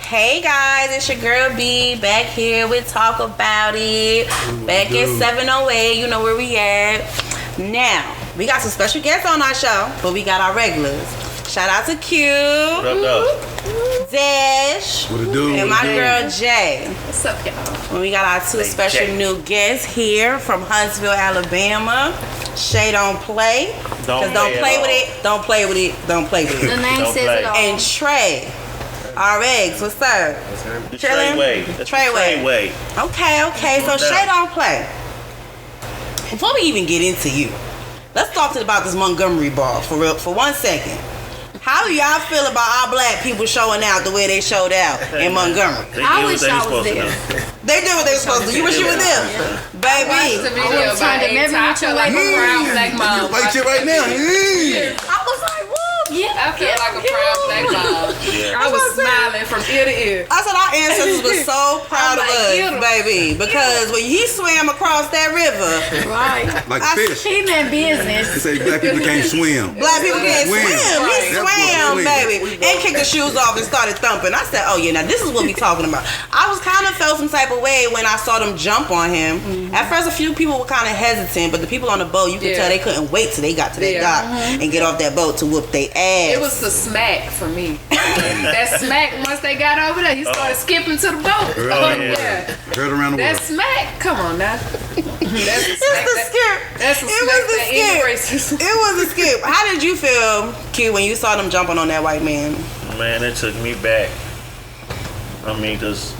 Hey guys, it's your girl B back here with Talk About It. Back at 708, you know where we at. Now, we got some special guests on our show, but we got our regulars. Shout out to Q. What up, Dash. What it do? And my girl Jay. What's up, y'all? And we got our two special new guests here from Huntsville, Alabama. Shay don't play. Don't play with it. Don't play with it. Don't play with it. The name says it all. And Trey. RX, what's up? The Trey Way. That's Trey Way. Okay. So Shay don't play. Before we even get into you, let's talk about this Montgomery ball for real for 1 second. How do y'all feel about our black people showing out the way they showed out in Montgomery? I wish I was there. They did what they were supposed to do. You wish you were there, baby. I was trying to remember what you like a proud black mom. Like shit right now. I was like, whoa. Yeah, I feel like a proud black mom. I was smiling from ear to ear. I said our ancestors were so proud of us, baby, because when he swam across that river, Right. Like fish. He meant business. They say black people can't swim. black people can't swim. Right. He That's swam, what baby, and kicked the shoes off and started thumping. I said, oh yeah, now this is what we talking about. I was kind of felt some type of way when I saw them jump on him. At first, a few people were kind of hesitant, but the people on the boat, you could tell they couldn't wait till they got to that dock and get off that boat to whoop their ass. It was the smack for me. That smack, once they got over there, he started skipping to the boat. Heard around the That world. smack, come on now. That's the smack. It's the skip. That's the It smack was the that skip. embraces. It was a skip. How did you feel, Q, when you saw them jumping on that white man? Man, it took me back. I mean, because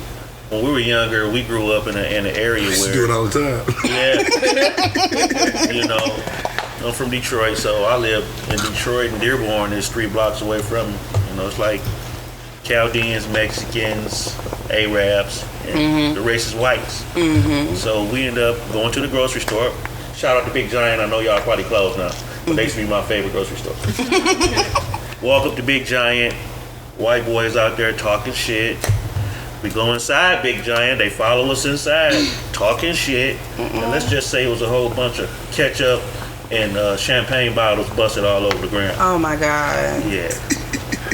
when we were younger, we grew up in an area Used to do it where, all the time. you know, I'm from Detroit, so I live in Detroit, and Dearborn is 3 blocks away from me. You know, it's like Chaldeans, Mexicans, Arabs, and the racist whites. So we end up going to the grocery store. Shout out to Big Giant. I know y'all probably closed now, but they used to be my favorite grocery store. Walk up to Big Giant, white boys out there talking shit. We go inside Big Giant, they follow us inside, talking shit. And let's just say it was a whole bunch of ketchup and champagne bottles busted all over the ground. Oh my God. Yeah.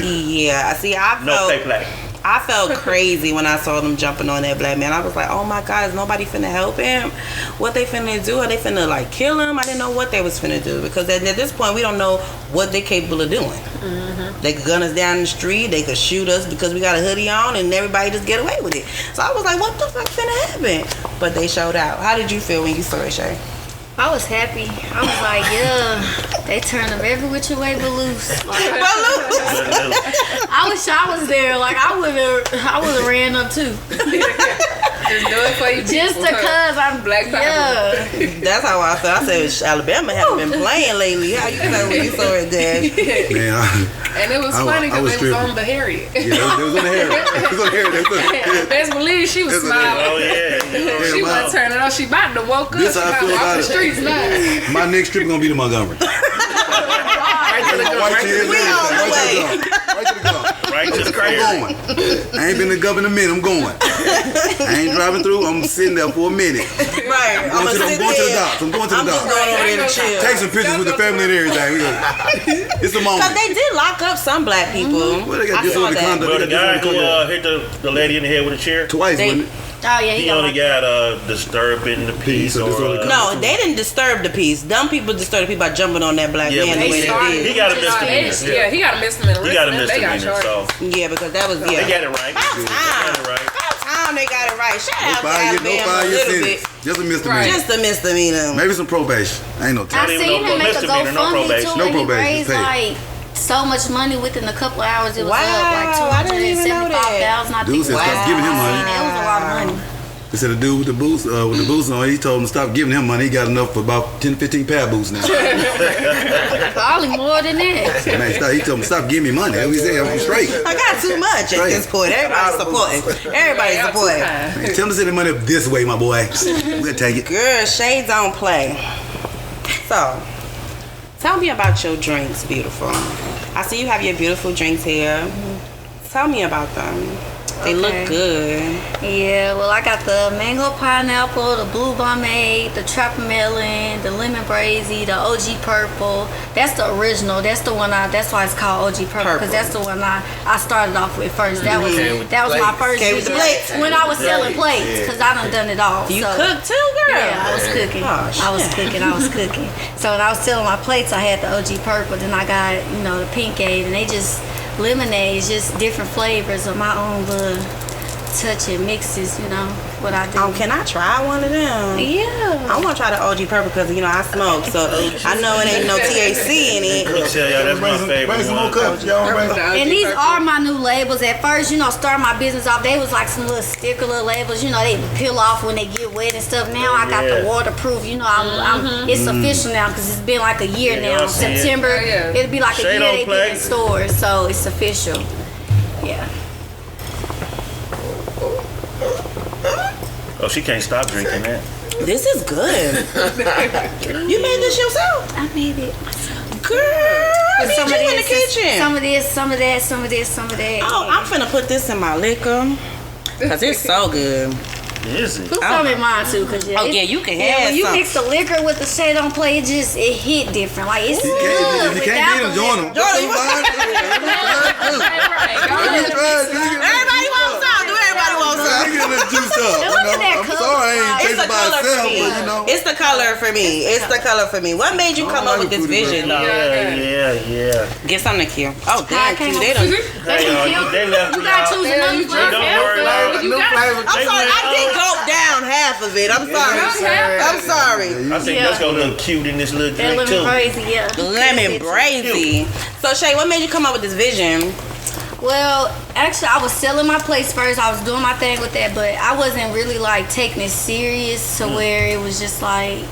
Yeah. See, No fake black. I felt crazy when I saw them jumping on that black man. I was like, oh my God, is nobody finna help him? What they finna do? Are they finna like kill him? I didn't know what they was finna do, because at this point we don't know what they're capable of doing. They could gun us down the street, they could shoot us because we got a hoodie on, and everybody just get away with it. So I was like, what the fuck finna happen? But they showed out. How did you feel when you saw it, Shay? I was happy. I was like, yeah, they turned them every which way but loose. Like, I wish I was there. Like I would have ran up too. Just do it for you. Just because I'm Black power. Yeah. That's how I felt. I said, Alabama haven't been playing lately. How you felt when you saw it, Dash? Man, And it was funny I was because they was tripping. on the Harriet. they was on the hair. It was on the hair. Best believe she was It's a- smiling. Oh, yeah. She wasn't turning up. She about to woke up. This She how I about to feel walk about the it. streets now. My next trip gonna be to Montgomery. Right to the Right to the We on the way. Right to the gun. Right to the I'm crib. going. I ain't been to the governor in a minute. I'm going. I ain't driving through. I'm sitting there for a minute. Right. I'm going to the docks. I'm going to the I'm just docks. going over there to chill. Take some pictures with the family and everything. It's a Because moment. they did lock up some black people. Well, they got I saw disorderly that. conduct. Bro, the They got guy who disorderly hit the lady in the head with a chair, twice, They- wasn't it? Oh yeah, he only got disturbing the peace or No, they didn't disturb the peace. Dumb people disturbed the peace by jumping on that black Yeah, man but the way they they did. He got a misdemeanor. Yeah, he got a misdemeanor. He got a They got misdemeanor, charged. so Yeah, because that was, they yeah. got it right. About They time. got it right. About time they got it right. Shout out to No Alabama a 5 year little sentence. bit. Just a misdemeanor. Just a misdemeanor. Maybe some probation. Ain't no I time. Not even seen no him make a misdemeanor, no GoFundMe probation. too, No and he probation, raised paid. like so much money within a couple of hours. It was Wow, up like I didn't even know that. $275,000. I Dude think. said stop giving him money. That was a lot of money. They said the dude with the boots on, he told him to stop giving him money. He got enough for about 10, 15 pair of boots now. Probably more than that. Man, he told him to stop giving me money. He said I'm straight. I got too much at this point. Everybody's supporting. Everybody's supporting. Man, tell him to send the money up this way, my boy. We'll take it. Girl, shades don't play. So, tell me about your drinks, beautiful. I see you have your beautiful drinks here. Tell me about them. They look good. Yeah, well, I got the mango pineapple, the blue pomade, the trapper melon, the lemon brazy, the OG purple. That's the original. That's the one. That's why it's called OG purple, because that's the one I started off with first. That was my first. Came with the plates. When I was selling plates, because I done it all. You so. cook too, girl? Yeah, I was cooking. Oh, I was cooking. So when I was selling my plates, I had the OG purple. Then I got the pink aid, and they just lemonades, just different flavors of my own little touch and mixes. What I do. Can I try one of them? Yeah. I want to try the OG purple because I smoke, so I know it ain't no THC in it. Let me tell y'all, that's my favorite Bring some more one. cups, y'all. And these are my new labels. At first, starting my business off, they was like some little sticker little labels. They peel off when they get wet and stuff. Now I got the waterproof. It's official now because it's been like a year Yeah, now. I see it. September, Oh, yeah. it'll be like a Shade year on they play. get in stores, so it's official. Yeah. Oh, she can't stop drinking that. This is good. You made this yourself? I made it. Girl, I need Some you of in the this, kitchen. some of this, some of that, some of this, some of that. Oh, I'm finna put this in my liquor because it's so good. Is it? Put some in mine too, cause Oh yeah, you can yeah, have when you some. mix the liquor with the shade on play, it hit different. Like it's If good. you can't beat them, join them. Jordan, you Everybody wants some. Do everybody want some? I get that juice up. Look at that I'm color. sorry, I ain't It's taste the it by color itself, for me. but It's the color for me. It's the color for me. What made you come up with this vision, though? Yeah. Get something to kill. Oh, damn, came Q, up they done. They left You gotta choose another Don't flavor. worry about it. You got I'm sorry, I did gulp down half of it. I'm sorry. I'm sorry. I think that's gonna look cute in this little That drink lemon too. crazy, yeah. Lemon brazy. So, Shay, what made you come up with this vision? Well, actually, I was selling my place first. I was doing my thing with that, but I wasn't really like taking it serious to where it was just like,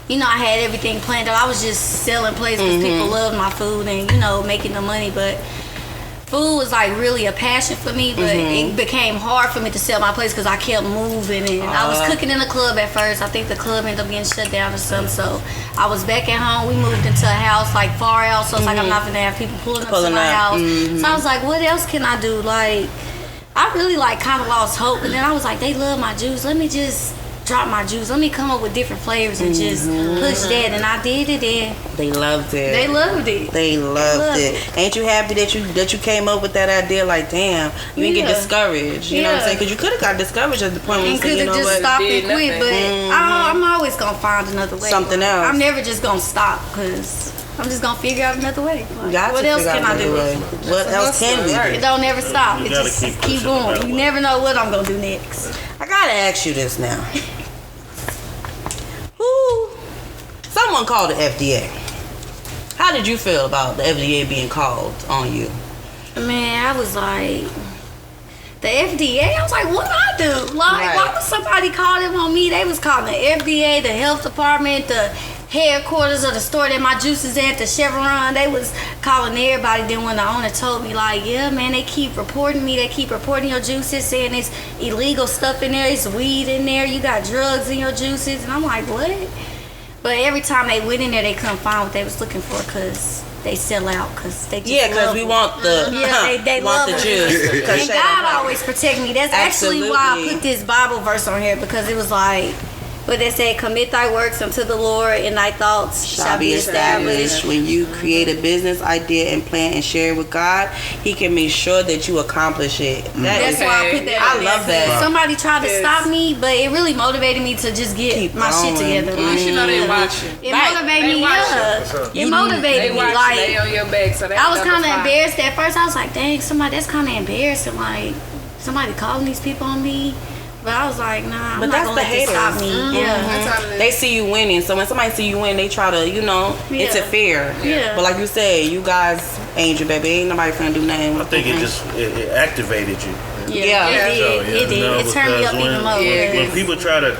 I had everything planned out. I was just selling places because people loved my food and making the money, but. Food was like really a passion for me, but it became hard for me to sell my place because I kept moving and I was cooking in the club at first. I think the club ended up getting shut down or something, so I was back at home. We moved into a house like far out, so it's like I'm not gonna have people pulling up to my house. So I was like, what else can I do? Like, I really like kind of lost hope, and then I was like, they love my juice. Let me just drop my juice. Let me come up with different flavors and just push that, and I did it, and They loved it. they loved it. They loved it. Ain't you happy that you came up with that idea? Like, damn, you didn't get Yeah. discouraged. You know what I'm Yeah. saying? Because you could have got discouraged at the point when you And said, could you have know just what? stopped and Did quit, but nothing. I'm always gonna find another way. Something else. I'm never just gonna stop because I'm just gonna figure out another way. Like, You got what to else figure can out I do? another way. What else can we It do? don't never stop. You It gotta just keep keep pushing no going. matter You what. never know what I'm gonna do next. I gotta ask you this now. Who? Someone called the FDA. How did you feel about the FDA being called on you? Man, I was like, the FDA. I was like, what I do? Like, Right. why would somebody call them on me? They was calling the FDA, the health department, the headquarters of the store that my juice is at, the Chevron. They was calling everybody. Then when the owner told me, like, yeah, man, they keep reporting me. They keep reporting your juices, saying it's illegal stuff in there. It's weed in there. You got drugs in your juices. And I'm like, what? But every time they went in there, they couldn't find what they was looking for because they sell out. Because they just Yeah, because love we them. want the Yeah, they want love the it. juice. 'Cause And Shay don't God like always protect me. That's actually why I Absolutely. put this Bible verse on here, because it was like, what they say, commit thy works unto the Lord, and thy thoughts shall be established. When you create a business idea and plan and share it with God, He can make sure that you accomplish it. That That's is, why I put that I on love there. that. Somebody tried to Yes. stop me, but it really motivated me to just get Keep my shit going. together. At least you know they watching. It Right. motivated They me, watching. yeah. It They motivated me. watching. Like, They on your back, so they I was number kind of five. embarrassed at first. I was like, dang, that's kind of embarrassing. Like, somebody calling these people on me. But I was like, nah, I'm But not that's gonna the let this stop haters. me. Yeah. That's all it is. They see you winning, so when somebody see you win, they try to, Yeah. interfere. Yeah. But like you said, you guys, Angel, baby, ain't nobody finna do nothing. I think it just it activated you. Yeah. It did. It did. You know, It turned me because up even more. Yeah. when people try to,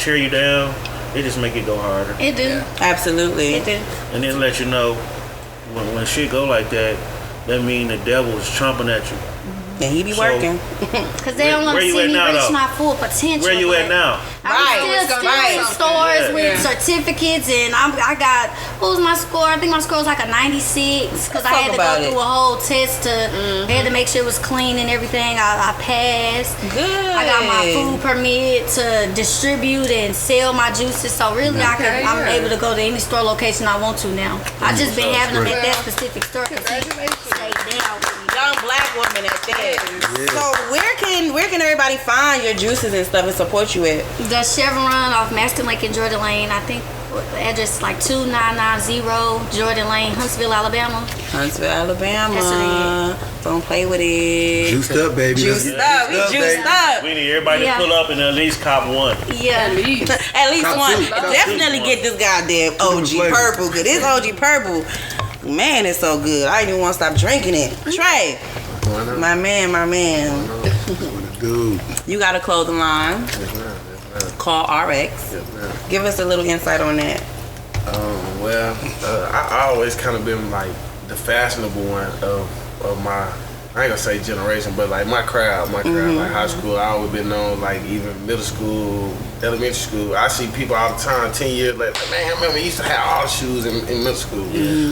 tear you down, they just make it go harder. It do. Absolutely. It do. And then let you know when shit go like that, that mean the devil is chomping at you. And he be So- working. Cause they don't want Where to you see at me now, reach though? my full potential. Where you at but now? I'm Right, still right. in stores Yeah. with certificates, and I got, what was my score? I think my score was like a 96, because I Let's had to talk about go it. through a whole test I had to make sure it was clean and everything. I passed. Good. I got my food permit to distribute and sell my juices, so really Okay, I'm yeah. able to go to any store location I want to now. I just been having them at that Well, specific store because he congratulations. stayed down with me. Young black woman at that. So where can everybody find your juices and stuff and support you at? The Chevron off Maston Lake and Jordan Lane. I think the address is like 2990 Jordan Lane, Huntsville, Alabama. Huntsville, Alabama. That's Don't play with it. Juiced up, baby. Juiced up. We juiced baby. up. We need everybody Yeah. to pull up and at least cop one. Yeah. At least. At least Cop one. two, cop Definitely two. get this goddamn OG flavor. purple. Cause this OG purple, man, it's so good. I didn't even want to stop drinking it. Trey, my man. Dude. You got a clothing line called RX. Give us a little insight on that. I always kind of been like the fashionable one of my, I ain't gonna say generation, but like my crowd, like high school. I always been known, like even middle school, elementary school. I see people all the time, 10 years later, like, man, I remember you used to have all the shoes in middle school.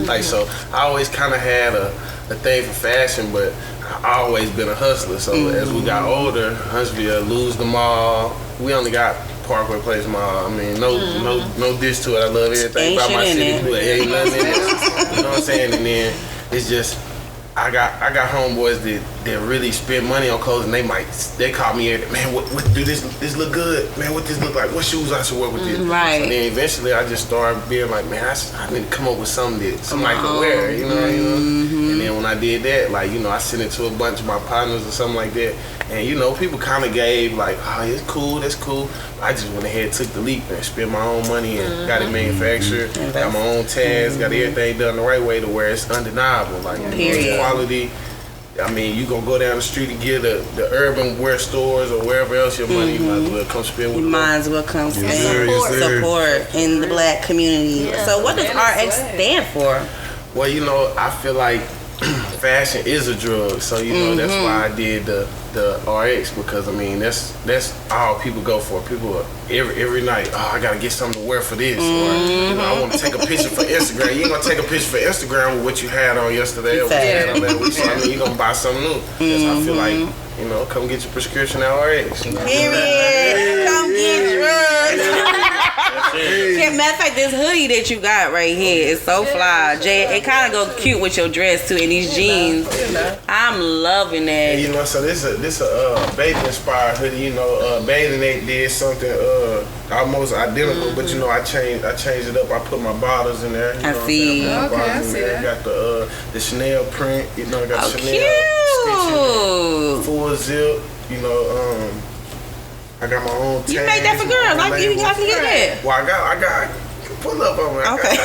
Like, so I always kind of had a thing for fashion, but I always been a hustler. So as we got older, Huntsville lose the mall. We only got Parkway Place Mall. I mean, no diss to it. I love everything Ain't about my shit in city, it. but ain't nothing in it. You know what I'm saying? And then it's just I got homeboys that really spend money on clothes, and they call me, man, what do this look good? Man, what this look like? What shoes I should wear with this? Right. And then eventually I just started being like, man, I need to come up with something that somebody can wear, you know. And then when I did that, like, you know, I sent it to a bunch of my partners or something like that, and you know, people kind of gave like, oh, it's cool, that's cool. I just went ahead and took the leap and spent my own money and got it manufactured, got my own tags, got everything done the right way to where it's undeniable. Like, you know, Period. quality. I mean, you gonna go down the street and get the urban wear stores or wherever else your money, you might as well come spend with You us. might as well come spend sir, yes, sir. support in the black community. Yeah. So what does That is RX swag. stand for? Well, you know, I feel like fashion is a drug, so you know that's why I did the RX, because I mean that's all people go for. People every night, oh, I gotta get something to wear for this, or you know, I want to take a picture for Instagram. You ain't gonna take a picture for Instagram with what you had on yesterday or what you had on that week. So I mean, you gonna buy something new. So I feel like, you know, come get your prescription at RX. You know? Period. Come get drugs. That's it. Yeah, matter of fact, this hoodie that you got right here is so fly. Jay, it kind of go cute with your dress too, and these jeans. I'm loving And, that. you know, so this a bathing inspired hoodie. You know, Bathing Ape did something almost identical, but you know, I changed it up. I put my bottles in there. You I know what I'm see. saying? I put my Okay, bottles I in see there. that. Got the Chanel print. You know, got Oh, Chanel cute. stitching, full zip. You know, I got my own. You made that for girls. Like you can get that. Well, I got. Pull up on me. Okay.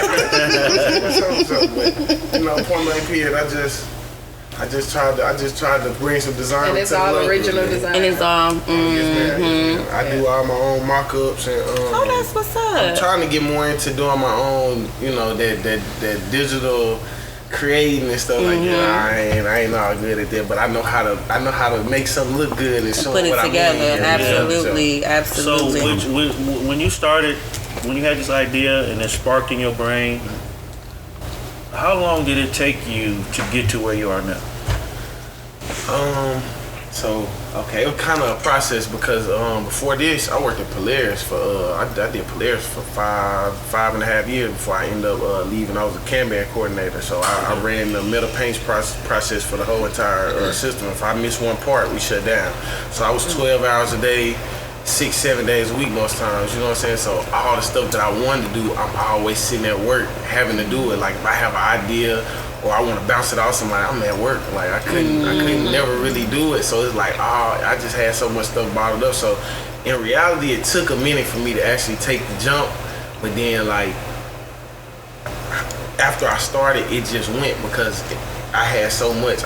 But, you know, point blank period. I just tried to bring some design. And it's to the all local, original man. design. And it's all. Yes, man. I do all my own mock-ups and Oh, that's what's I'm up. trying to get more into doing my own, you know, that digital creating and stuff like that. I ain't all good at that, but I know how to make something look good and show Put it what together. I mean. Absolutely, So absolutely. when you started, when you had this idea and it sparked in your brain, how long did it take you to get to where you are now? So okay, it was kind of a process because before this, I worked at Polaris for I did Polaris for five and a half years before I ended up leaving. I was a Kanban coordinator, so I ran the metal paints process for the whole entire system. If I missed one part, we shut down. So I was 12 hours a day, 6-7 days a week most times. You know what I'm saying? So all the stuff that I wanted to do, I'm always sitting at work having to do it. Like if I have an idea, or I want to bounce it off somebody, I'm at work. Like I couldn't never really do it. So it's like, I just had so much stuff bottled up. So in reality, it took a minute for me to actually take the jump. But then like after I started, it just went because I had so much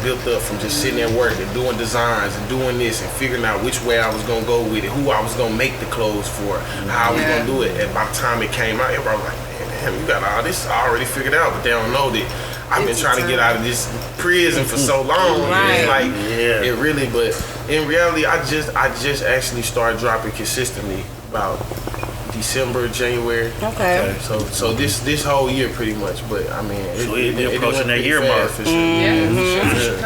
built up from just sitting at work and doing designs and doing this and figuring out which way I was gonna go with it, who I was gonna make the clothes for, how I was gonna do it. And by the time it came out, everybody was like, damn, you got all this already figured out, but they don't know that I've been trying to get out of this prison for so long. Right. It's like Yeah. it really, but in reality, I just actually started dropping consistently about December, January. Okay. So this whole year pretty much, but I mean, So you're approaching went that pretty year fast mark. for sure.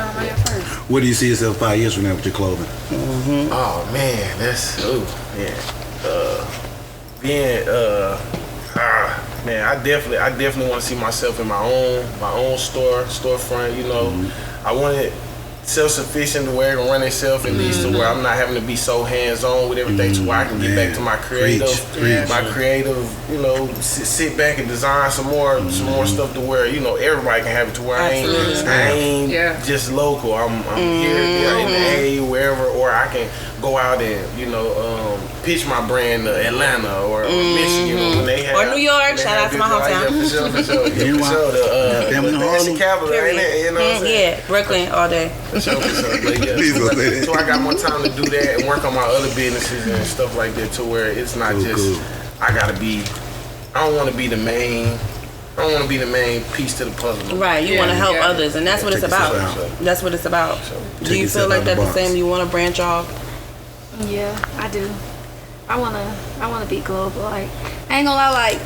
Where do you see yourself 5 years from now with your clothing? Oh man, that's man, I definitely want to see myself in my own storefront. You know, I want it self-sufficient to where it can run itself, at least to where I'm not having to be so hands-on with everything, to where I can get back to my creative, you know, sit back and design some more stuff to where, you know, everybody can have it, to where I ain't just local. I'm here in the A, wherever, or I can go out and, you know, pitch my brand to Atlanta or Michigan when they have, Or New York. Shout out to my hometown. For sure. The capital, ain't it? You know what I'm saying? Yeah, Brooklyn all day. For sure. But yeah, Please don't say that. so I got more time to do that and work on my other businesses and stuff like that, to where it's not just I don't want to be the main piece to the puzzle. Right, you want to help others, and that's what it's about. That's what it's about. Do you feel like that's the same? You want to branch off? Yeah, I do. I wanna be global. Like, I ain't gonna lie, like,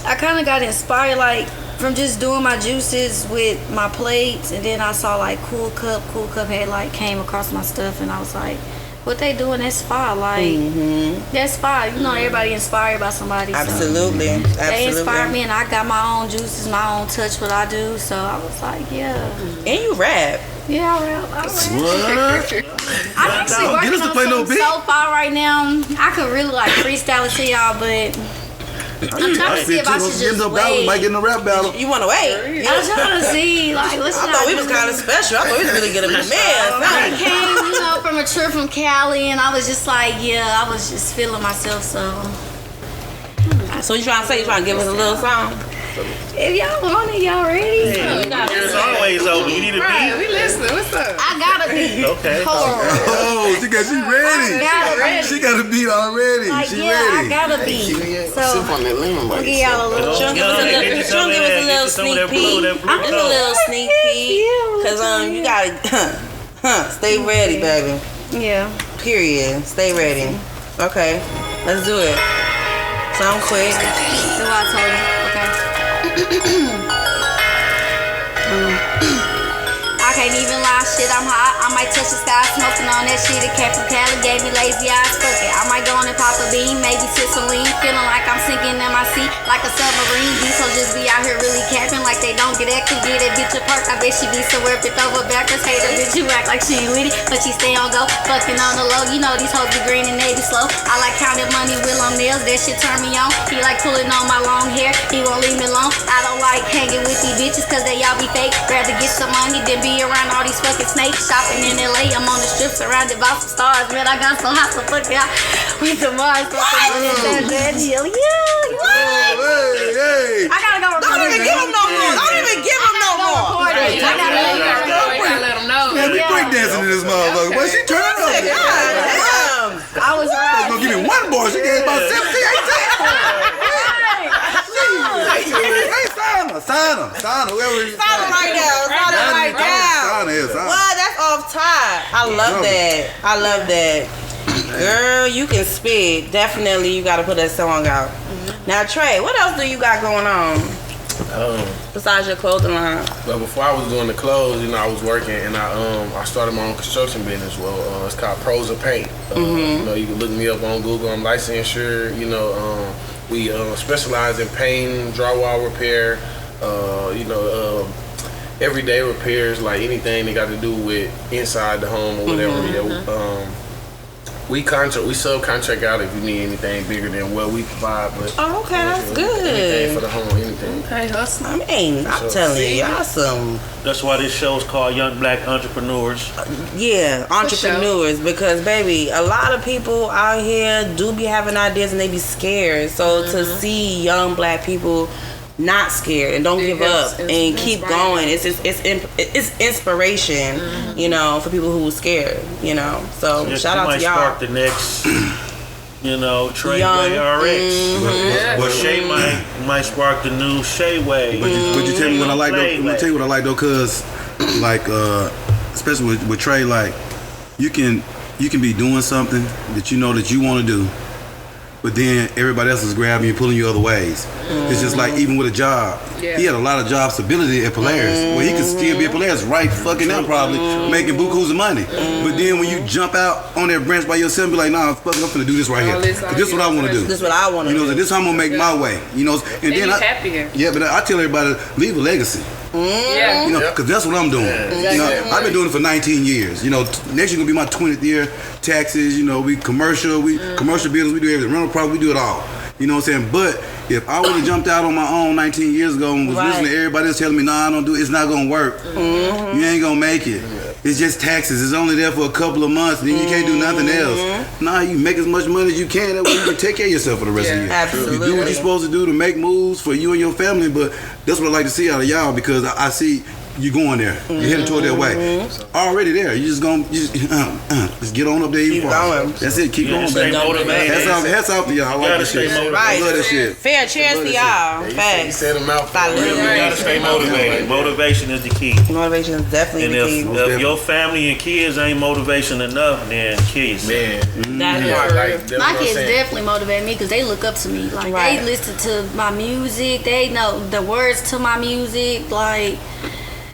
I kind of got inspired, like, from just doing my juices with my plates, and then I saw like Cool Cup had like came across my stuff, and I was like, what they doing, that's fire. Like, that's fire. You know, everybody inspired by somebody. So Absolutely. they inspired me, and I got my own juices, my own touch, what I do. So I was like, yeah. And you rap. Yeah, I rap. What? I'm actually Get working us to on play no something beat. so far right now. I could really like freestyle it to y'all, but I'm trying to see if I should just wait. Might get in a rap battle. You want to wait? I'm trying to see, like, what should I thought we was kind of special. I thought we was really gonna be I man. came, you know, from a trip from Cali, and I was just like, yeah, I was just feeling myself. So So you trying to say you trying to give us a little song? if y'all want it, y'all ready? Here's always open. You need a Right, beat. we listening. What's up? I gotta be. Okay. Hold on. Oh, she ready. Gotta She got a beat already. Like, She yeah, I ready. gotta be. So Sip on that lemon, I'll give y'all a little. She'll give us a little sneak peek. Just a little sneak peek. Cause you gotta stay ready, baby. Yeah. Period. Stay ready. Okay, let's do it. Sound quick. That's what I told you. Okay. I can't even lie, shit, I'm hot. I might touch the sky, smoking on that shit. It came from Cali, gave me lazy eyes, fuck it. I might go on and pop a bean, maybe sip some lean. Feeling like I'm sinking in my seat like a submarine. These hoes just be out here really capping like they don't get that. Could get a bitch a perk, I bet she be somewhere bent over backwards. Hate a bitch, you act like she ain't with it, but she stay on go. Fucking on the low, you know these hoes be green and they be slow. I like counting money, will on nails, that shit turn me on. He like pulling on my long hair, he won't leave me alone. I don't like hanging with these bitches cause they all be fake. Rather get some money than be around all these fucking snakes. Shopping in LA, I'm on the strip surrounded by some stars. Man, I got so hot, so fuck it. We some Mars, that deal. Yeah, Hey. I gotta go record. Don't even give him no more. Don't even give him no more. You gotta let them know. Man, we breakdancing in this motherfucker. Boy, she turning up. God damn. I was right. Gonna give me one bar. She gave about 17, 18. Hey, sign her, whoever you Sign him right now. Sign him right now. Sign her. What? That's off top. I love that. I love that. Girl, you can spit. Definitely, you got to put that song out. Now, Trey, what else do you got going on besides your clothing line? But before I was doing the clothes, you know, I was working, and I started my own construction business. Well, it's called Pros of Paint. You know, you can look me up on Google. I'm licensed insured. You know, we specialize in painting, drywall repair. You know, everyday repairs, like anything that got to do with inside the home or whatever. We subcontract out if you need anything bigger than what we provide. But Oh, okay, that's anything for good. the home, anything. Hey, hustle. I mean, I'm telling you, y'all some, That's why this show is called Young Black Entrepreneurs. entrepreneurs. Because, baby, a lot of people out here do be having ideas and they be scared. So to see young black people not scared and don't give up and keep going, it's inspiration, you know, for people who are scared, you know. So Just shout out might to y'all. spark the next You know, Trey Young. Way RX. But Shay might spark the new Shay Way. But you tell me what I like though. I'm gonna tell you what I like though, cause like especially with Trey, like you can be doing something that you know that you want to do, but then everybody else is grabbing you, pulling you other ways. It's just like even with a job, he had a lot of job stability at Polaris, where he could still be at Polaris right fucking now probably making bukus of money. But then when you jump out on that branch by yourself and be like, nah, fuck it, I'm finna do this right here. This is what I want to do. This is what I want to You know, do. this is how I'm gonna make my way. You know, and then happier. yeah, but I tell everybody leave a legacy. Yeah. You know, because that's what I'm doing. You know, I've been doing it for 19 years. You know, next year gonna be my 20th year. Taxes, you know, we commercial business, we do everything. Rental property, we do it all. You know what I'm saying? But if I would have jumped out on my own 19 years ago and was listening to everybody else telling me, nah, I don't do it, it's not gonna work. You ain't gonna make it. It's just taxes. It's only there for a couple of months, then you can't do nothing else. Nah, you make as much money as you can. That way you can take care of yourself for the rest of the year. Absolutely. You do what you're supposed to do to make moves for you and your family, but that's what I like to see out of y'all, because I see you going there. You're headed toward that way. Already there. You just get on up there even farther. going. That's it. Keep going, Stay baby. motivated. Hats off to y'all. I like gotta this stay shit. motivated. I love that shit. Fair cheers to y'all. He Facts. said a mouthful. I love You it. gotta stay motivated. Motivation is the key. Motivation is definitely And the key. if your family and kids ain't motivation enough, then kill yourself. Man, That yeah, part. like, that's My what I'm kids saying. definitely motivate me because they look up to me. Like Right. they listen to my music. They know the words to my music. Like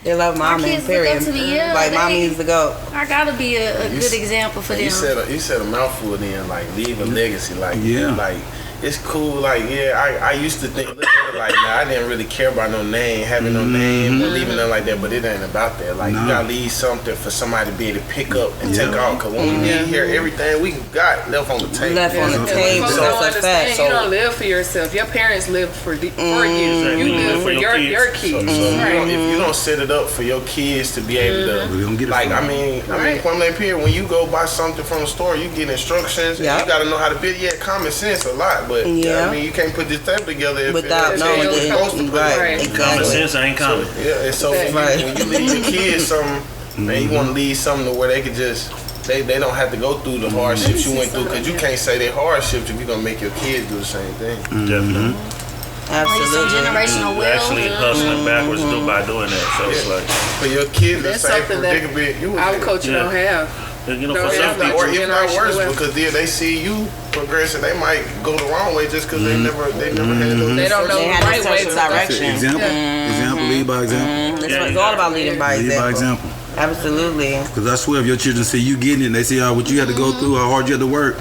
They love My mom, kids period. look up to me, yeah, Like, they- mommy's the GOAT. I gotta be a good example for them. You said a mouthful then, like leave a legacy, like Yeah. like it's cool, like I used to think look at it like nah, I didn't really care about no name, having no name or leaving nothing like that, but it ain't about that. Like No. you gotta leave something for somebody to be able to pick up and take off. Cause when we leave here, everything we got left on the table. Left on the And table. folks don't That's a understand. fact. You don't live for yourself. Your parents lived for you. You live for your kids. If you don't set it up for your kids to be able to, We don't get it like, from I mean, Kwame Pierre, when you go buy something from the store, you get instructions. Yeah. You got to know how to build. Yeah, common sense a lot, but Yeah. I mean, you can't put this table together if Without if knowing you're supposed to the put it. right. Right. Common Exactly. sense ain't common. Yeah, and so when you leave your kids something, man, you want to leave something to where they could just. They don't have to go through the hardships you went through, because you can't say they hardships if you're gonna make your kids do the same thing. Definitely. Like some Absolutely. generational You wealth. actually hustling backwards by doing that. So it's like, For your kids, the That's same something that predicament you was our in. culture Yeah. don't have. you know, Don't for some have that people, Or if not generational worse, wealth. because then they see you progressing, they might go the wrong way just because they never had those. They don't know They the had right to way search to for go. direction. Example, lead by example. That's Yeah, what you it's all gotta- about leading by Lead by example. example. Absolutely. Because I swear if your children see you getting it, they see what you had to go through, how hard you had to work,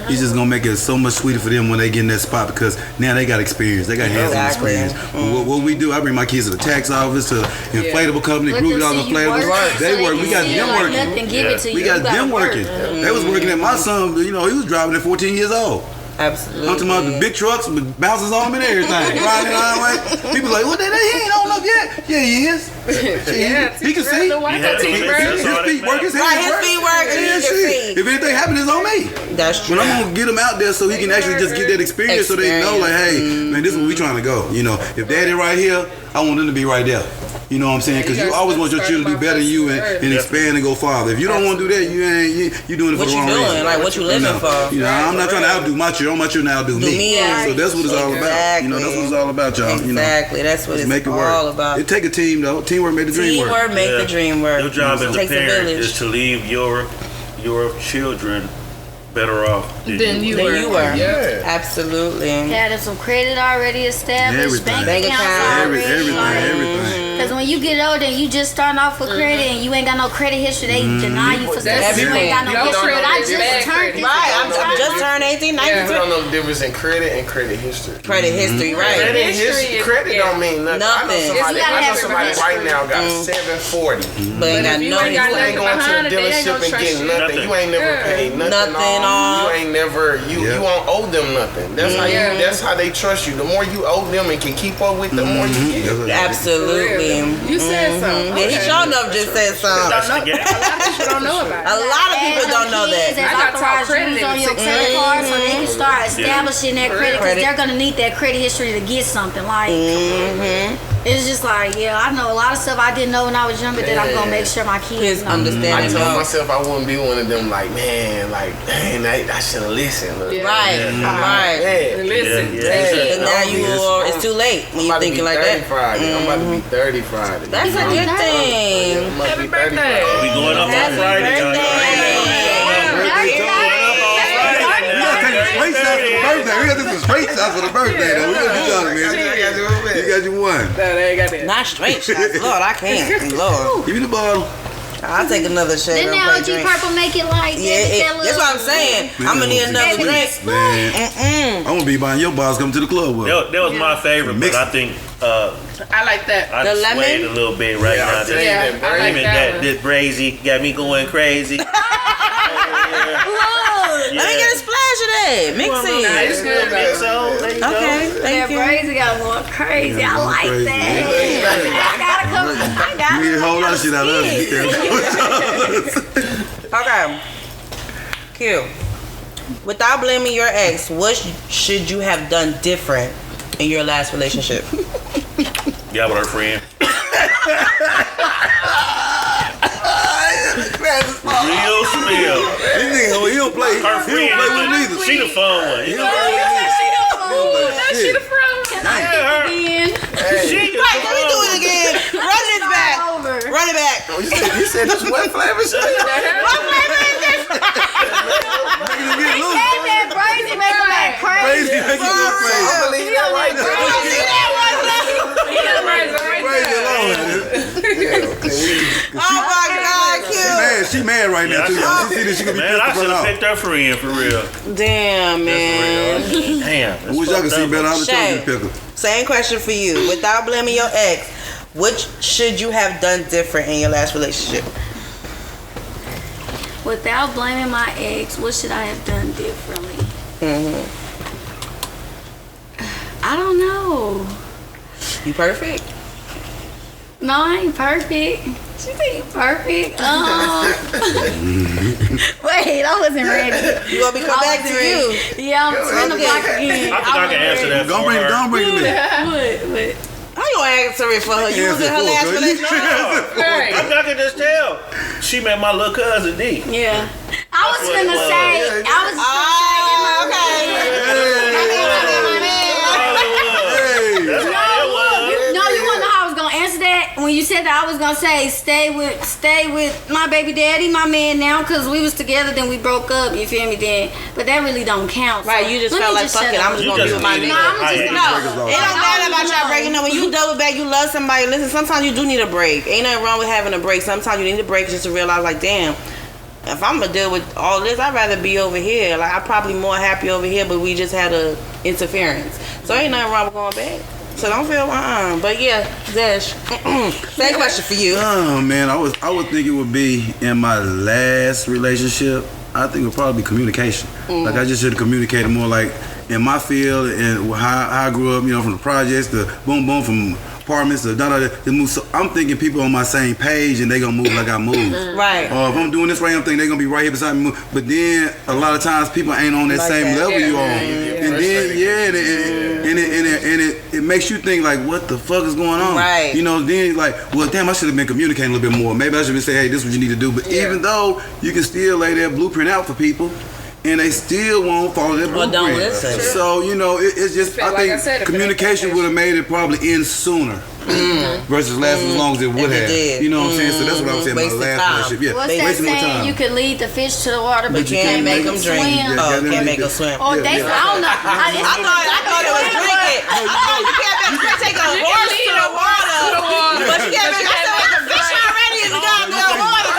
it's just going to make it so much sweeter for them when they get in that spot, because now they got experience. They got hands-on Exactly. experience. What we do, I bring my kids to the tax office, to inflatable company, Let group them it all see in you inflatables. work, so They they work. can We got see them like working. nothing give it to We you. got You gotta them work. working. They was working at my son, you know, he was driving at 14 years old. I'm talking about the Absolutely. big trucks with bouncers on them and everything. Riding the way. People like, what, he ain't on up yet? Yeah, he is. Yeah, He can see. Why Yeah, can't teach that's Brandon? His all feet that work, his matters. hands Right, his feet work, and Yeah, he can shit. see. If anything happens, it's on me. That's true. But I'm gonna get them out there so he can actually just get that experience, so they know, like, hey, man, this is where we trying to go. You know, if daddy right here, I want them to be right there. You know what I'm saying? Because you always want your children to do better than you and expand and go farther. If you don't want to do that, you doing it for What the you wrong doing? reason. Like, what you living know, for? You know, I'm not trying to outdo my children. I want my children to outdo me. me. So that's what it's all about. You know, that's what it's all about, y'all. You know, Exactly. That's what just it's make it work. all about. It take a team though. Teamwork make the dream work. Teamwork make Yeah. the dream work. Your job as a Takes a parent village. is to leave your children better off Than you Than were. you were. Yeah. Absolutely. Had some credit already established, Everything. bank accounts account. already. Everything. Because when you get older and you just starting off with credit and you ain't got no credit history, they deny you for stuff. That's You ain't got no everything. history. But I That's just bad turned credit. this. Right. I'm just turned 18, 19. You don't know the difference in credit and credit history. Credit history, right? Credit, History is- credit yeah. don't mean nothing. Nothing. I know somebody It's right now got a 740. But ain't got if you no ain't got You ain't history. going to behind the it, they ain't dealership gonna and trust getting you. nothing. Nothing. You ain't never Yeah. paid nothing, Nothing off. off. You ain't never you won't owe them nothing. That's how Yeah. that's how they trust you. The more you owe them and can keep up with, the more you get. Absolutely. You said something. Yeah, he sure enough just said something. That's the game. A lot of people don't know about A it. lot of people don't know that. There's I got taught authorized credit use on in your 6 credit card so they can start establishing that credit because Credit. they're gonna need that credit history to get something. Like it's just like, yeah, I know a lot of stuff I didn't know when I was younger that I'm gonna make sure my kids His know. I understanding. told myself I wouldn't be one of them like, man, like, dang, I should have listened. Look. Yeah. Right, right. Man. Listen, Yeah. And now you are, it's too late when you're thinking like that. Friday. I'm about to be 30 Friday. That's a good thing. I'm about to Happy be 30 birthday. Friday. We going up on Happy Friday. We gotta take some straight shots for the birthday. We gotta do some straight shots for the birthday, though. We gonna do something, man. You got you one. No, they ain't got that. Not straight shots. Lord, I can't. Lord. Give me the bottle. I'll take another shot. Didn't that OG Purple make it like Yeah, that's what I'm saying. I'm gonna need another drink. Man, I'm gonna be buying your bottles coming to the club with. That was my favorite, but I think I like that. I The lemon? swayed a little bit right now. Yeah, I like that one. This brazy got me going crazy. Let me get a splash of that. Mix It's it. good, Mix though. on, there you go. Okay, That thank you. brazy got going crazy. I like crazy. that. I gotta come. I got You need a whole lot of shit out of it. Okay. Q. Without blaming your ex, what should you have done different in your last relationship? Yeah, with her friend. Real spill. He don't play. Her He friend. don't play with him either. She the fun one. He don't play with him either. She the front. again. She the Right, let me do it again. Run this back. Over. Run it back. You said this what flavor shit? What flavor is this? And that brazy make them act crazy. Crazy, make you look I crazy. believe that right You there. don't see that one? Crazy alone. Oh my God, Q. Man, she mad right now too. Y'all. She see that she gonna be Man, I pissed should the have fuck picked her friend for real. Damn, man. Damn. out. I wish y'all could see better. I would tell you Shay. pickle. Same question for you. Without blaming your ex, what should you have done different in your last relationship? Without blaming my ex, what should I have done differently? I don't know. You perfect? No, I ain't perfect. She ain't perfect. Wait, I wasn't ready. You want me to come back to you? Yeah, I'm spin the block again. I think I can answer that Don't for bring, her. don't bring it in. What? How you gonna answer it for her? You was in her last relationship. Right. I can just tell. She met my little cousin D. Yeah. I was what it finna was. say. I was Oh, That's why it was. No, you wanna know how I was gonna answer that? When you said that, I was gonna say stay with my baby daddy, my man now, cause we was together, then we broke up. You feel me? Then, but that really don't count. So Right, you just let felt me like, fuck shut it, up. I'm just You gonna be just with my needed nigga. No, I'm just it No, it don't matter about y'all breaking up. When you double back, you love somebody. Listen, sometimes you do need a break. Ain't nothing wrong with having a break. Sometimes you need a break just to realize, like, damn, if I'm gonna deal with all this, I'd rather be over here. Like, I'm probably more happy over here, but we just had a interference. So ain't nothing wrong with going back. So don't feel But yeah, Zesh. Same question for you. Oh man, I would think it would be in my last relationship. I think it would probably be communication. Like I just should have communicated more. Like in my field and how I grew up, you know, from the projects to boom boom, from apartments to da da da. So I'm thinking people on my same page and they gonna move like I move. Right. Or if I'm doing this right, I'm thinking they're gonna be right here beside me. But then a lot of times people ain't on that Like same that. level you on. Yeah. And then it makes you think like, what the fuck is going on? Right. You know, then like, well, damn, I should have been communicating a little bit more. Maybe I should have said, hey, this is what you need to do. But even though you can still lay that blueprint out for people, and they still won't follow that Or blueprint. don't listen. So you know, it's just Like I think I said, if it ain't communication would have made it probably end sooner. Versus last as long as it would If it have. did. You know what I'm saying? So that's what I'm saying. My Wasted last time. relationship. Yeah, What's that wasting more saying? time. You can lead the fish to the water, but you can't make them swim. drink. Yeah, Oh, yeah, can't yeah. make them swim. Or they, I don't know. I thought it was drinking. I thought you can't take a horse to the water. But you can't make the fish already in the goddamn water.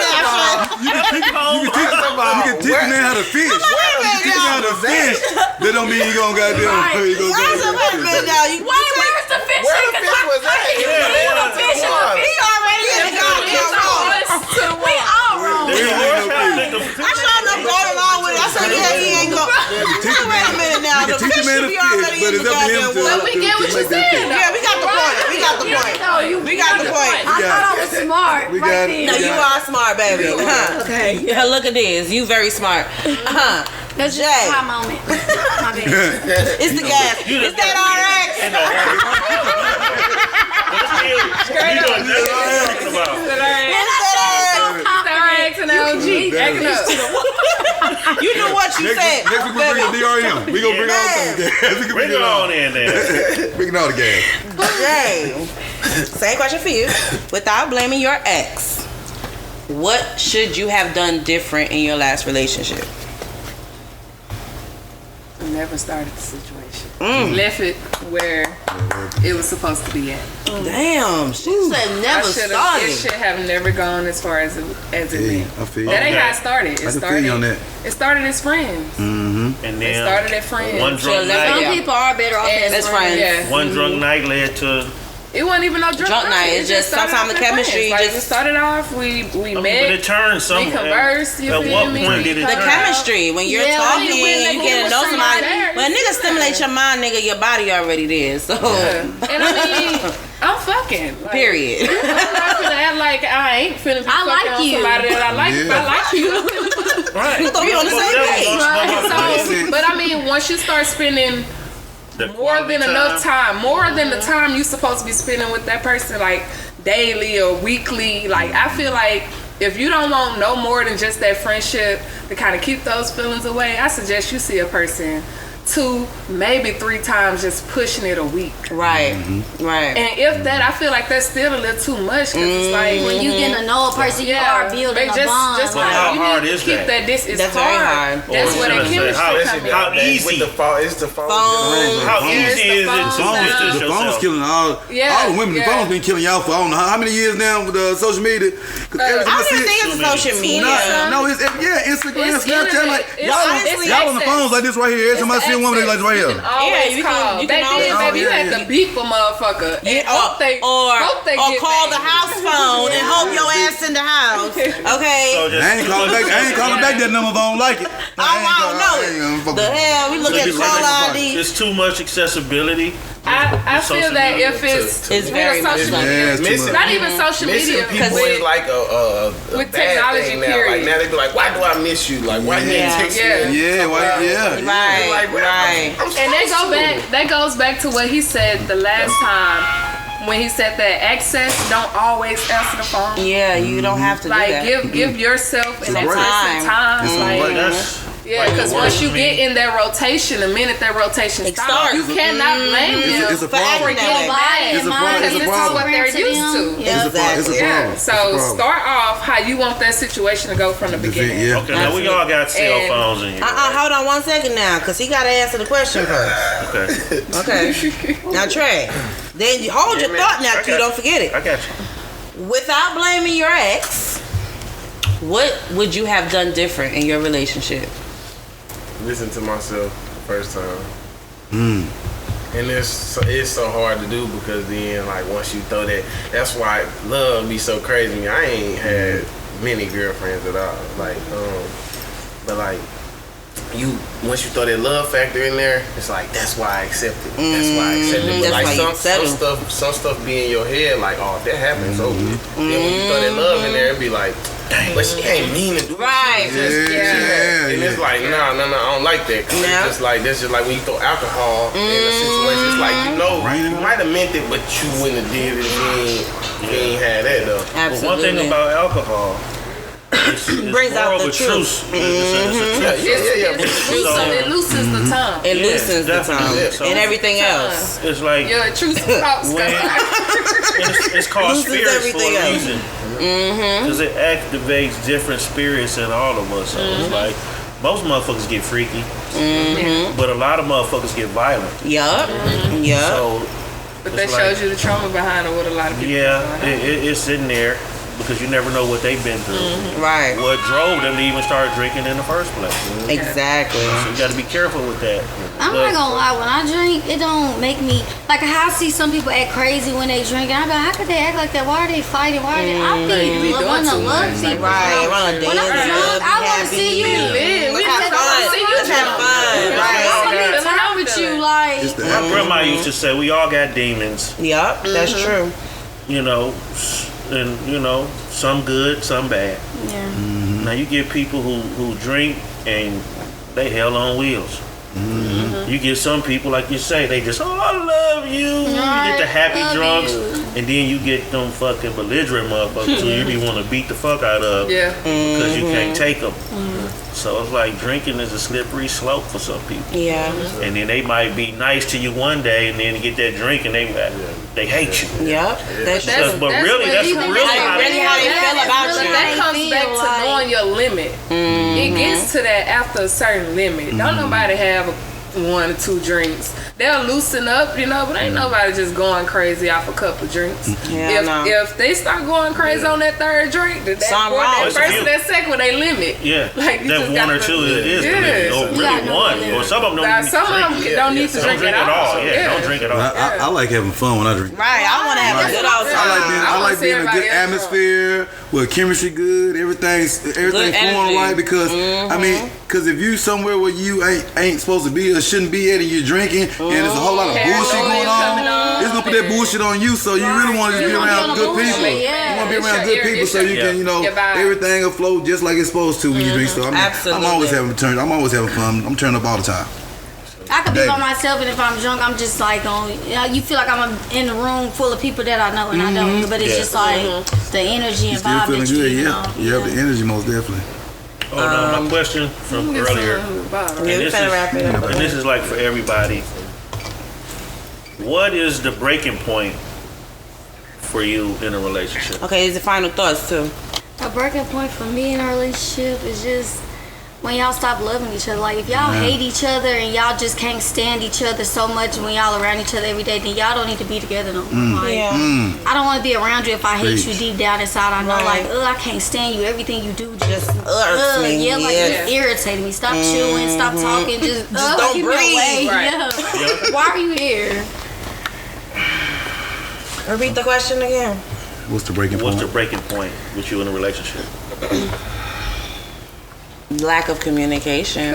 You can teach a man how to fish. You can teach him how to fish. That don't mean you gonna goddamn. You gonna Where's the go. man now? Where's the fish? Where the fish was at? He already in the goddamn water. We all wrong. I showed him go along with it. I said, yeah, he ain't going. Wait a minute now. You The can teach a fish man should to be fish, already but in it's the up to him goddamn to. water. we get what you're saying. Yeah, we got the point. We got the point. We got the point. I thought I was smart. We right got it. then. No, you are smart, baby. Okay. Yeah, look at this. You very smart. That's just Jay. my moment. My bad. It's the gas. It's that RX. You know exactly what I'm talking about. You know what you said. Next week we bring the DRM. We gonna bring all the gas. Bring it on in there. Bring all the gas. Jay, same question for you. Without blaming your ex, what should you have done different in your last relationship? Never started the situation. Left it where it was supposed to be at. Damn, she said never It started. should have never gone as far as it Yeah, went. I feel you. That ain't how it started. I can feel you on that. It started as friends. Mm-hmm. And It then started as friends. one drunk Yeah. night. Some people are better off And as That's friends. friends. Yeah. One drunk night led to. It wasn't even no drunk night. It It's just started sometimes off the as chemistry friends. Like, just- we started off. We But met. it turned some. We conversed, you At feel what me? point did it The turn? chemistry, when you're Yeah, talking, when they you get to was know somebody. there, When a nigga stimulates your mind, nigga, your body already there. So, And I mean, I'm fucking. Like, period. I'm not gonna act like I ain't finna be I fucking like on you. somebody that I like. Yeah. I like you. Right. We thought we on the same page. So, but I mean, once you start spending more than enough time, more than the time you supposed to be spending with that person, like daily or weekly, like I feel like if you don't want no more than just that friendship to kind of keep those feelings away, I suggest you see a person 2, maybe 3 times, just pushing it a week. Right, Mm-hmm. right. And if that, I feel like that's still a little too much because it's like When you get to know a person, you are building a bond. Just But like, how you hard need to is keep that? that. This is That's very hard. That's Or where the should I say, chemistry how comes in. easy? With the phone, it's the phone. How Yeah, it's easy the is it to phone. distance The phone's yourself? killing all the women. The Yeah. phone's been killing y'all for I don't know how many years now with social media. Cause every time I I don't see even think it, it's social media. no, it's Instagram, It's Snapchat. internet. Like It's honestly y'all on the access. phones like this right here. Every time I see a woman, they like this right You here. can always Yeah, you can- call. you can Back always then, baby, you call. had to beep a motherfucker. Yeah, And hope they or get call back. the house phone and hope your ass in the house. Okay. So just, I ain't calling back. I ain't calling back that number if I don't like it. I don't know it. The hell, we look at caller ID. It's too much accessibility. I feel Social that media. if it's It's very much social so. media, Yeah, it's too Missing- much. not even social Missing media, people with- is like a with bad technology, thing now. period. Like now they be like, why do I miss you? Like why you Yeah. didn't text Yeah. me? Yeah, why? Yeah. Right, Like, bro, right. I'm And that supposed to. that goes back to what he said the last time when he said that access don't always answer the phone. Yeah, you don't have to do Like that. give yourself and that Right. person time. It's Like, right. That's yeah, like because the once worst you for get me. in that rotation, the minute that rotation It stops, starts. you cannot blame them It's a For problem. acting that way. It's a problem. because It's a this is problem. what they're used to. Yeah, It's a problem. It's a exactly. Yeah, problem. It's a so problem. start off how you want that situation to go from the beginning. Yeah. Okay, now we all got cell And- phones in here. Hold on 1 second now, cause he gotta answer the question first. Okay, Okay. Now Trey, then you hold your man. thought now, Okay. you don't forget it. I got you. Without blaming your ex, what would you have done different in your relationship? Listen to myself the first time. And it's so hard to do because then like once you throw that, that's why love be so crazy. I ain't had many girlfriends at all. Like but like once you throw that love factor in there, it's like that's why I accept it. That's why I accept it. But That's like why you some stuff be in your head like, oh, if that happens, over. Then when you throw that love in there, it be like, but she ain't mean to do it. Right. Yeah. And it's like, no, I don't like that. 'Cause Yeah. It's just like that's just like when you throw alcohol in a situation. It's like you might have meant it, but you wouldn't have did it if you ain't had that though. But Absolutely. one thing about alcohol, it's Brings out more the of a truth. It's a truth. It loosens the tongue. It loosens the definitely. tongue So- and everything else. It's like Your true thoughts. when it's called Loosens spirits everything for a up. reason. Because it activates different spirits in all of us. So it's like most motherfuckers get freaky, but a lot of motherfuckers get violent. Yup. Yup. So But that it's shows like- you the trauma behind it. What a lot of people. yeah, going on. it's in there because you never know what they've been through. Right. What drove them to even start drinking in the first place. Exactly. So you got to be careful with that. I'm not gonna lie, when I drink, it don't make me like how I see some people act crazy when they drink. And I be like, how could they act like that? Why are they fighting? Why are they? I be be wanting to doing too love much. people. Right. Wanna When I'm dance, drunk, be I want to happy. see you. live. Let's have I wanna fun. see you Let's have drunk. fun. Yeah. Right. Yeah. I'm time with you, like. It's the My grandma used to say, we all got demons, Yup. That's true. you know, and, you know, some good, some bad. Yeah. Now you get people who drink and they hell on wheels. You get some people, like you say, they just, I love you. You get the happy drunks, and then you get them fucking belligerent motherfuckers who you be want to beat the fuck out of because you can't take them. So it's like drinking is a slippery slope for some people. Yeah. And then they might be nice to you one day, and then you get that drink, and they hate you. Yep. That's But really how they feel about you. That comes back to knowing your limit. It gets to that after a certain limit. Don't nobody have 1 or 2 drinks. They'll loosen up, but ain't nobody just going crazy off a couple drinks. If they start going crazy on that 3rd drink, that first and that second one, they limit. Yeah, like that 1 or 2 is the limit. Or really 1. Or some of them don't need to drink at all. Don't drink at all. I like having fun when I drink. Right, I want to have a good old time. I like being in a good atmosphere with chemistry good, everything's flowing right because because if you somewhere where you ain't supposed to be or shouldn't be at and you're drinking and there's a whole lot of bullshit going on, it's gonna put that bullshit on you. So you really want to be around good people. You want to be around good people so you can everything will flow just like it's supposed to when you drink. So I'm always having fun. I'm turning up all the time. I could be by myself, and if I'm drunk, I'm just like you feel like I'm in a room full of people that I know and I don't, but it's just like the energy and vibe that you know. Yeah, the energy most definitely. Oh no, my question from earlier, and this is like for everybody. What is the breaking point for you in a relationship? Okay, is the final thoughts too? A breaking point for me in a relationship is just when y'all stop loving each other. Like if y'all hate each other and y'all just can't stand each other so much when y'all around each other every day, then y'all don't need to be together no more. I don't want to be around you if I hate you deep down inside. I know I can't stand you. Everything you do just irks me. Yeah, like you irritate me. Stop chewing, stop talking, just don't keep breathe. me away. Why are you here? Repeat the question again. What's the breaking point? What's the breaking point with you in a relationship? Lack of communication.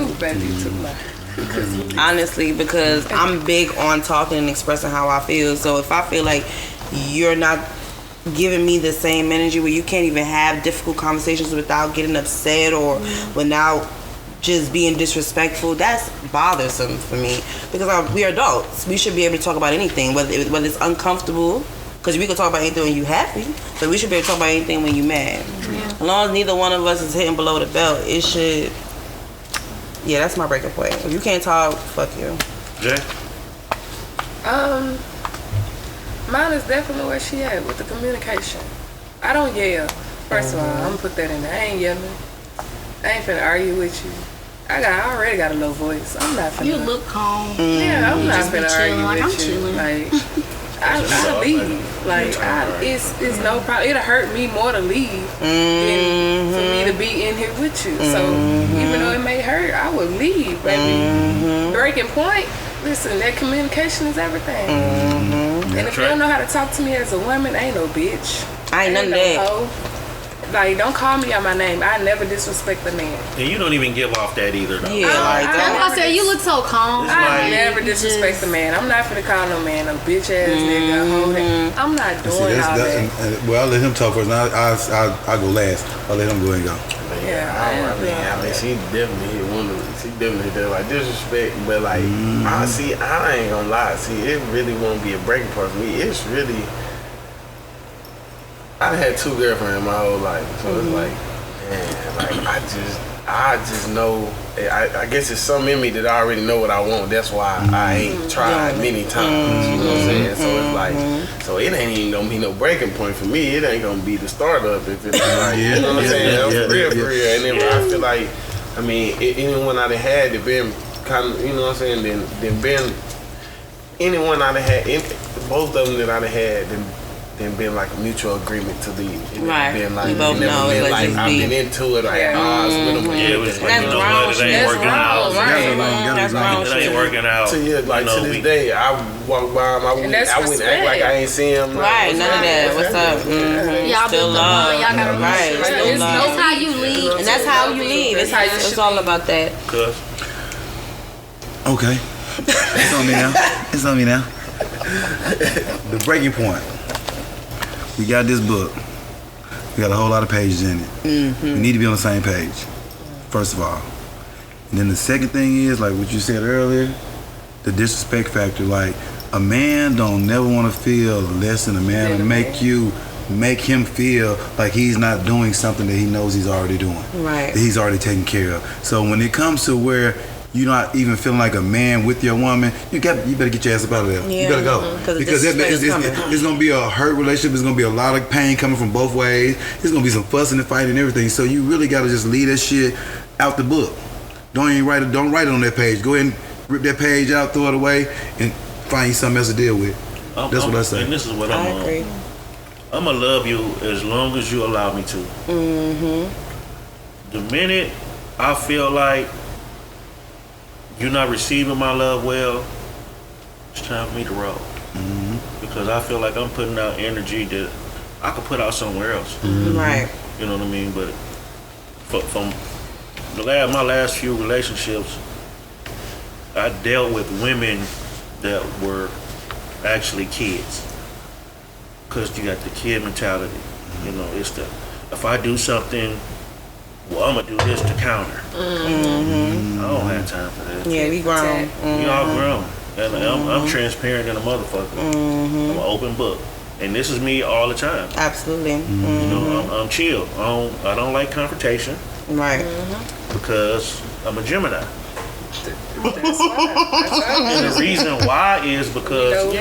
Honestly, because I'm big on talking and expressing how I feel. So if I feel like you're not giving me the same energy where you can't even have difficult conversations without getting upset or without just being disrespectful, that's bothersome for me. Because we are adults. We should be able to talk about anything, whether it's uncomfortable. Because we can talk about anything when you happy, but we should be able to talk about anything when you mad. As long as neither one of us is hitting below the belt, it should. Yeah, that's my breaking point. If you can't talk, fuck you. Jay? Mine is definitely where she at with the communication. I don't yell. First of all, I'm gonna put that in there. I ain't yelling. I ain't finna argue with you. I already got a low voice. I'm not finna. You look calm. Yeah, I'm not finna argue like, with you. Like. I leave. Like, it's no problem. It'll hurt me more to leave than for me to be in here with you. So, even though it may hurt, I would leave, baby. Breaking point, listen, that communication is everything. And if you don't know how to talk to me as a woman, ain't no bitch. I ain't none of that. Hoe. Like, don't call me out my name. I never disrespect the man. And you don't even give off that either, though. Yeah, I said you look so calm. I never disrespect the man. I'm not finna call no man a bitch ass nigga. Hold it. I'm not doing all that. Well, I'll let him talk first. I'll go last. I'll let him go and go. I mean, she definitely hit one of them. She definitely did like disrespect, but like, I ain't gonna lie. See, it really won't be a breaking point for me. It's really. I had 2 girlfriends my whole life, so it's like, man, like I just know. I guess it's something in me that I already know what I want. That's why I ain't tried many times. You know what I'm saying? So it's like, so it ain't even gonna be no breaking point for me. It ain't gonna be the startup if it's like, you know what I'm saying? For real. And then I feel like, I mean, anyone I done had that been kind of, you know what I'm saying? Then been anyone I done had, both of them that I done had, then been like a mutual agreement to leave. Right. Been like, we both know been it's like I've been into it, like odds with them. Yeah, it was like, you know what, it ain't working out. That's wrong. It ain't working out. To this day, I walk by him, I wouldn't act like I ain't see him. Right, none of that. What's up? Y'all still love. Y'all gotta right. Still love. That's how you leave. And that's how you leave. It's all about that. Okay. It's on me now. The breaking point. We got this book. We got a whole lot of pages in it. We need to be on the same page, first of all. And then the second thing is, like what you said earlier, the disrespect factor. Like, a man don't never want to feel less than a man, and make him feel like he's not doing something that he knows he's already doing. Right. That he's already taken care of. So when it comes to where you're not even feeling like a man with your woman, you better get your ass up out of there. Yeah. You better go. Because it's going to be a hurt relationship. It's going to be a lot of pain coming from both ways. There's going to be some fussing and fighting and everything. So you really got to just leave that shit out the book. Don't write it on that page. Go ahead and rip that page out, throw it away, and find you something else to deal with. That's what I say. And this is what I agree. I'm going to love you as long as you allow me to. Mm-hmm. The minute I feel like you're not receiving my love well, it's time for me to roll. Mm-hmm. Because I feel like I'm putting out energy that I could put out somewhere else. Mm-hmm. Right. You know what I mean? But from my last few relationships, I dealt with women that were actually kids. Because you got the kid mentality. You know, it's the, if I do something, well, I'm going to do this to counter. Mm-hmm. I don't have time for that. Yeah, we grown. We all grown. And I'm transparent than a motherfucker. Mm-hmm. I'm an open book. And this is me all the time. Absolutely. Mm-hmm. You know, I'm chill. I don't like confrontation. Right. Because I'm a Gemini. That's right. And the reason why is because,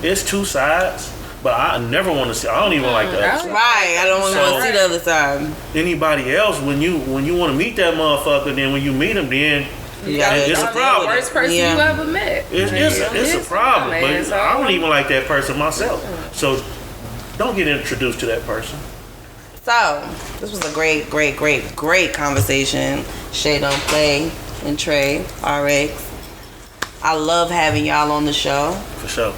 it's two sides. But I never want to see. I don't even like the other side. Right. I don't want to see the other side. Anybody else, when you want to meet that motherfucker, then when you meet him, then it's a problem. The worst person you ever met. It's a problem. Man, but I don't even like that person myself. So don't get introduced to that person. So this was a great conversation. Shay Don't Play and Trey RX. I love having y'all on the show. For sure.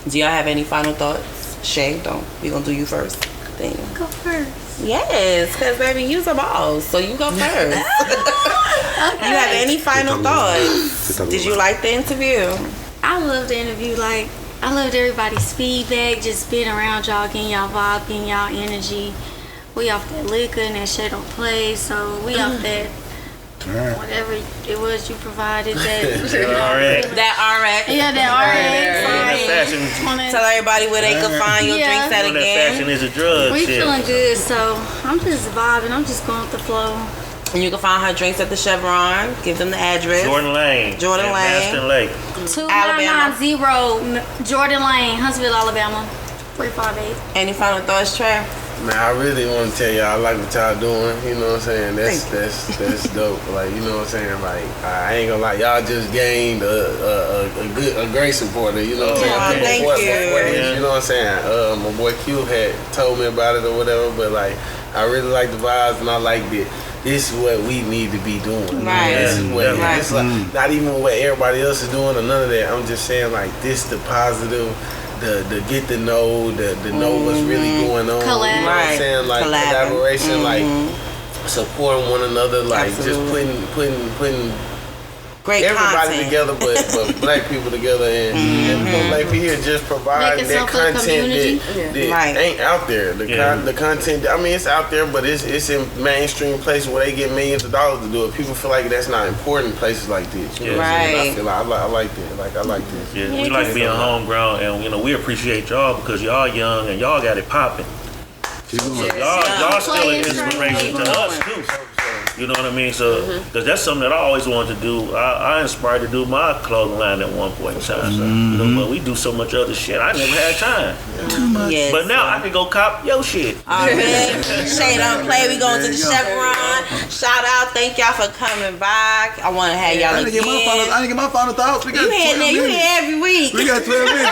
Do y'all have any final thoughts? Shay, we gonna do you first. Then. Go first. Yes, because baby, you's a boss, so you go first. Okay. You have any final thoughts? Did you like the interview? I loved the interview. Like, I loved everybody's feedback, just being around y'all, getting y'all vibe, getting y'all energy. We off that liquor and that Shay Don't Play, so we off that. Whatever it was you provided, that RX. Yeah, that RX. Tell everybody where they can find your drinks at again. That fashion is a drug. We feeling good, so I'm just vibing. I'm just going with the flow. And you can find her drinks at the Chevron. Give them the address. Jordan Lane. Maston Lake. 2990 Jordan Lane, Huntsville, Alabama. 358. Any final thoughts, Trey? Man, I really want to tell y'all I like what y'all doing. You know what I'm saying? That's dope. Like, you know what I'm saying? Like, I ain't gonna lie, y'all just gained a great supporter. You know what I'm saying? Thank you. You know what I'm saying? My boy Q had told me about it or whatever, but like, I really like the vibes and I like it. This is what we need to be doing. Right. This is what it's like, not even what everybody else is doing or none of that. I'm just saying, like, this the positive. The get to know, the know what's really going on. You know what I'm saying? Like collaboration, like supporting one another, like just putting great everybody content together, but black people together, and black people here just providing that content that ain't out there. The content, I mean, it's out there, but it's in mainstream places where they get millions of dollars to do it. People feel like that's not important. Places like this, you know what I'm saying? I feel like I like that. Like I like this. Yeah, we like being homegrown, and you know we appreciate y'all because y'all young and y'all got it popping. Y'all still an inspiration to us too. You know what I mean? So, because that's something that I always wanted to do. I inspired to do my clothing line at one point in time. So, you know, but we do so much other shit. I never had time. Too much. Yes. But now I can go cop your shit. All right. Shay Don't Play. We going to the Chevron. Shout out. Thank y'all for coming back. I want to have y'all again. I didn't get my final thoughts. We got you here every week. We got 12 minutes.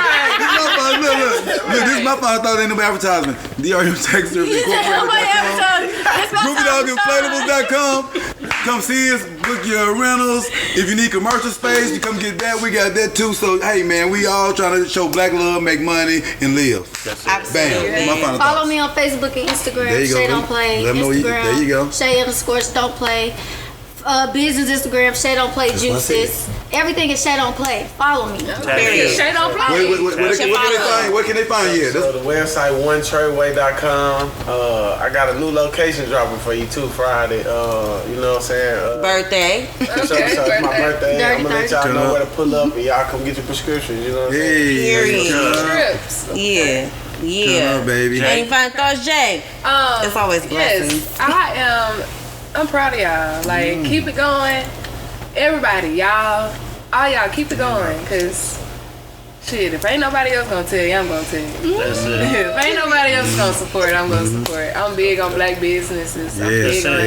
This is my final thoughts. Ain't no advertisement. DRM Texter. GroupieDogInflatables.com. Come see us, book your rentals. If you need commercial space, you come get that. We got that too. So, hey, man, we all trying to show black love, make money, and live. Absolutely. Bam. Follow me on Facebook and Instagram. There you go. Shay Don't Play. Let me know Instagram. there you go. Shay_Don't Play. Business Instagram, Shay Don't Play Juices. Everything is Shay Don't Play. Follow me. Period. Shay Don't Play. Where can they find you? So the website OneTradeWay.com. I got a new location dropping for you too Friday. You know what I'm saying? Birthday. So it's my birthday. I'm gonna let y'all Turn know up. where to pull up and y'all come get your prescriptions. You know what I'm saying? Hey, Period. Trips. Yeah. Yeah. Turn up, baby. Any final thoughts, Jay? It's always blessings. Yes, I'm proud of y'all. Like, keep it going. Everybody, y'all. All y'all, keep it going. Cause shit, if ain't nobody else gonna tell you, I'm gonna tell you. That's it. If ain't nobody else gonna support, I'm gonna support. I'm big on black businesses. I'm big on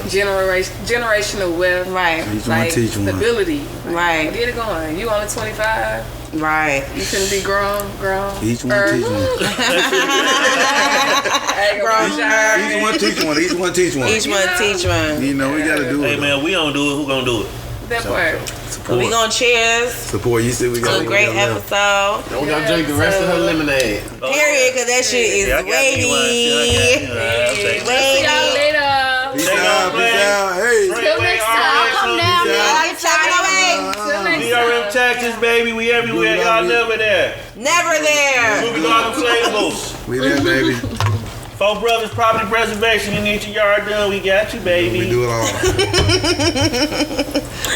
generational wealth. Right. Each one teach one. Stability. Right. Get it going. You only 25. Right. You shouldn't be grown. Each one teach one. Each one teach one. Each one teach one. You know, we gotta do Hey it. man, we don't do it. Who gonna do it? That part. We gonna cheers Support. You said we to got a great episode. And we gonna drink the rest of her lemonade. Period, because that shit is Yeah, I got me waiting. one, too. I got me one. I'll take it. See y'all later. Peace They out. gonna play. Peace out. Hey. Till next time. I'll come down, man. I'll Seven oh eight. Till next DRM Texas, baby. We everywhere. Y'all never there. Never there. Movie Dog Inflatables. We there, baby. Four Brothers Property Preservation. You need your yard done. We got you, baby. We do it all.